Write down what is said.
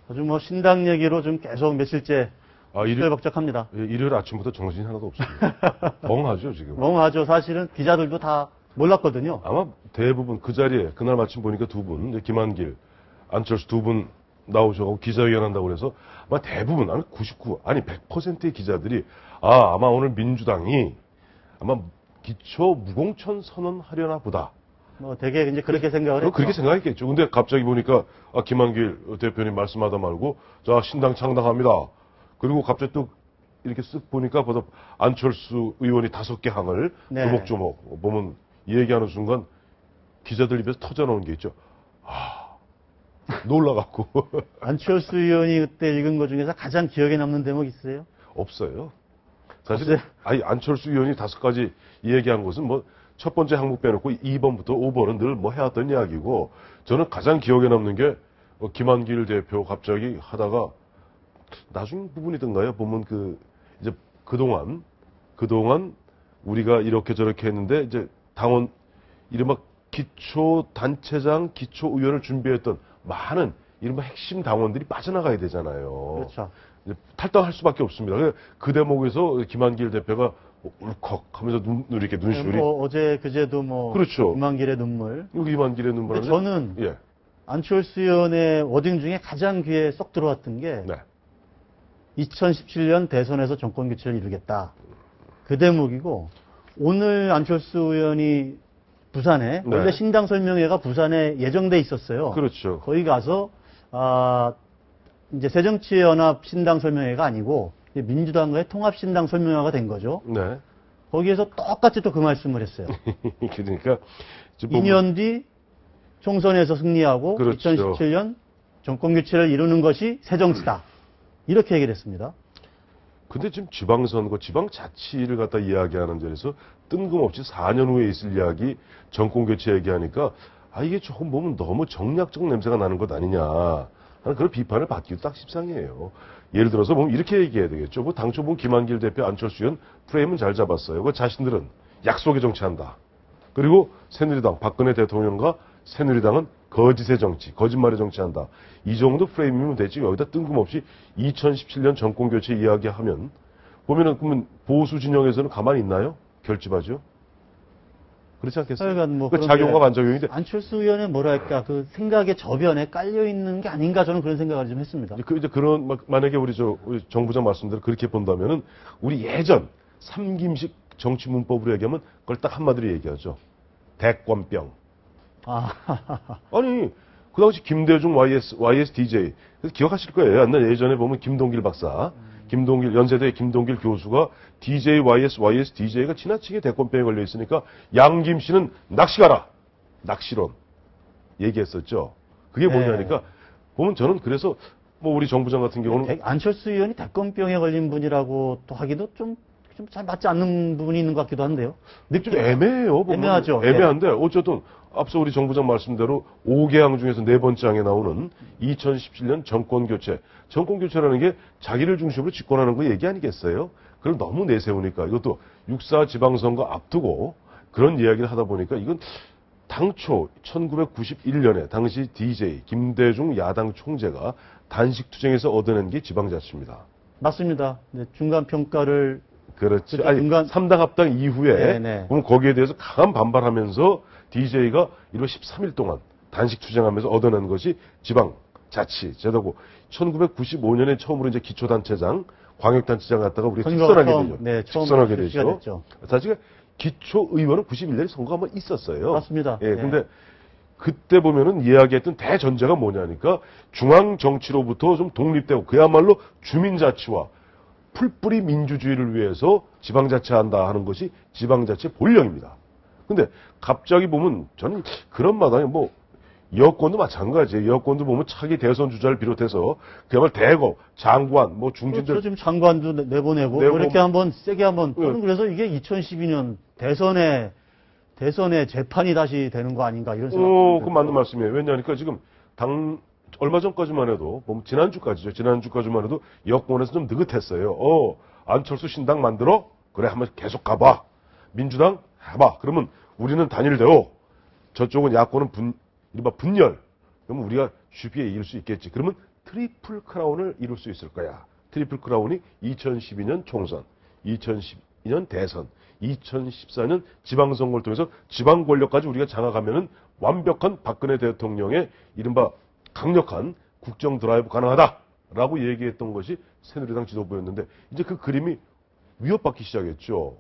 아주 뭐 신당 얘기로 좀 계속 며칠째 벅적합니다. 일요일 아침부터 정신이 하나도 없습니다. 멍하죠, 지금. 멍하죠. 사실은 기자들도 다 몰랐거든요. 아마 대부분 그 자리에 그날 마침 보니까 두 분, 김한길, 안철수 두 분 나오셔서 기자회견 한다고 그래서 아마 대부분, 아니 100%의 기자들이 아마 오늘 민주당이 아마 기초 무공천 선언하려나 보다. 뭐 되게 이제 그렇게 생각을 했죠. 그렇게 생각했겠죠. 근데 갑자기 보니까 김한길 대표님 말씀하다 말고 자 신당 창당합니다. 그리고 갑자기 또 이렇게 쓱 보니까 보다 안철수 의원이 5개 항을 네. 조목조목 보면 얘기하는 순간 기자들 입에서 터져나오는 게 있죠. 놀라갖고. 안철수 의원이 그때 읽은 것 중에서 가장 기억에 남는 대목 있어요? 없어요. 사실 안철수 의원이 5가지 얘기한 것은 뭐 첫 번째 항목 빼놓고 2번부터 5번은 늘 뭐 해왔던 이야기고 저는 가장 기억에 남는 게 김한길 대표 갑자기 하다가 나중 부분이던가요? 보면 이제 그동안 우리가 이렇게 저렇게 했는데 이제 당원 이른바 기초단체장, 기초의원을 준비했던 많은 이른바 핵심 당원들이 빠져나가야 되잖아요. 그렇죠. 이제 탈당할 수밖에 없습니다. 그 대목에서 김한길 대표가 울컥 하면서 이렇게 눈시울이. 어제, 그제도 그렇죠. 김한길의 눈물. 김한길의 눈물. 근데 저는 안철수 의원의 워딩 중에 가장 귀에 쏙 들어왔던 게 2017년 대선에서 정권 교체를 이루겠다. 그 대목이고 오늘 안철수 의원이 부산에 원래 신당 설명회가 부산에 예정돼 있었어요. 그렇죠. 거기 가서 이제 새정치연합 신당 설명회가 아니고 민주당과의 통합 신당 설명회가 된 거죠. 네. 거기에서 똑같이 또 그 말씀을 했어요. 그러니까 2년 뒤 총선에서 승리하고 그렇죠. 2017년 정권 교체를 이루는 것이 새정치다. 이렇게 얘기를 했습니다. 근데 지금 지방선거, 지방자치를 갖다 이야기하는 자리에서 뜬금없이 4년 후에 있을 이야기, 정권교체 얘기하니까 이게 조금 보면 너무 정략적 냄새가 나는 것 아니냐 하는 그런 비판을 받기도 딱 십상이에요. 예를 들어서 보면 이렇게 얘기해야 되겠죠. 당초 보면 김한길 대표, 안철수 의원 프레임은 잘 잡았어요. 자신들은 약속의 정치한다. 그리고 새누리당, 박근혜 대통령과 새누리당은 거짓의 정치, 거짓말의 정치한다. 이 정도 프레임이면 되지. 여기다 뜬금없이 2017년 정권교체 이야기하면 그러면 보수 진영에서는 가만히 있나요? 결집하죠? 그렇지 않겠어요? 작용과 반작용인데. 안철수 의원의 뭐랄까, 그 생각의 저변에 깔려있는 게 아닌가 저는 그런 생각을 좀 했습니다. 이제 만약에 우리 정부장 말씀대로 그렇게 본다면은 우리 예전 삼김식 정치 문법으로 얘기하면 그걸 딱 한마디로 얘기하죠. 대권병. 아니, 그 당시 김대중 YSDJ. 기억하실 거예요. 예전에 보면 김동길 박사, 연세대 김동길 교수가 DJ, YSDJ가 지나치게 대권병에 걸려 있으니까 양김 씨는 낚시 가라. 낚시론. 얘기했었죠. 그게 뭐냐니까, 보면 저는 그래서, 우리 정부장 같은 경우는. 안철수 의원이 대권병에 걸린 분이라고 또 하기도 좀 잘 맞지 않는 부분이 있는 것 같기도 한데요. 좀 애매해요. 애매하죠. 애매한데, 어쨌든, 앞서 우리 정부장 말씀대로 5개 항 중에서 4번째 항에 나오는 2017년 정권교체. 정권교체라는 게 자기를 중심으로 집권하는 거 얘기 아니겠어요? 그걸 너무 내세우니까 이것도 6.4 지방선거 앞두고 그런 이야기를 하다 보니까 이건 당초 1991년에 당시 DJ 김대중 야당 총재가 단식 투쟁에서 얻어낸 게 지방자치입니다. 맞습니다. 중간 평가를 그렇지. 중간 3당 합당 이후에 그럼 거기에 대해서 강한 반발하면서 DJ가 1월 13일 동안 단식 투쟁하면서 얻어낸 것이 지방자치 제도고 1995년에 처음으로 이제 기초단체장, 광역단체장 갖다가 우리가 직선하게 되죠. 사실 기초의원은 91년에 선거가 한번 있었어요. 맞습니다. 근데 그때 보면은 이야기했던 대전제가 뭐냐니까 중앙정치로부터 좀 독립되고 그야말로 주민자치와 풀뿌리 민주주의를 위해서 지방자치한다 하는 것이 지방자치의 본령입니다. 근데 갑자기 보면 저는 그런 마당에 여권도 마찬가지예요. 여권도 보면 차기 대선 주자를 비롯해서 그야말로 대거 장관, 중진들. 그렇죠. 지금 장관도 내보내고 이렇게 한번 세게 한번. 저는 그래서 이게 2012년 대선의 재판이 다시 되는 거 아닌가 이런 생각. 그 맞는 말씀이에요. 왜냐하니까 지금 얼마 전까지만 해도, 지난주까지만 해도 여권에서 좀 느긋했어요. 안철수 신당 만들어? 그래, 한번 계속 가봐. 민주당? 해봐. 그러면 우리는 단일되어. 저쪽은 야권은 이른바 분열. 그러면 우리가 쉽게 이길 수 있겠지. 그러면 트리플 크라운을 이룰 수 있을 거야. 트리플 크라운이 2012년 총선, 2012년 대선, 2014년 지방선거를 통해서 지방 권력까지 우리가 장악하면은 완벽한 박근혜 대통령의 이른바 강력한 국정 드라이브 가능하다라고 얘기했던 것이 새누리당 지도부였는데 이제 그 그림이 위협받기 시작했죠.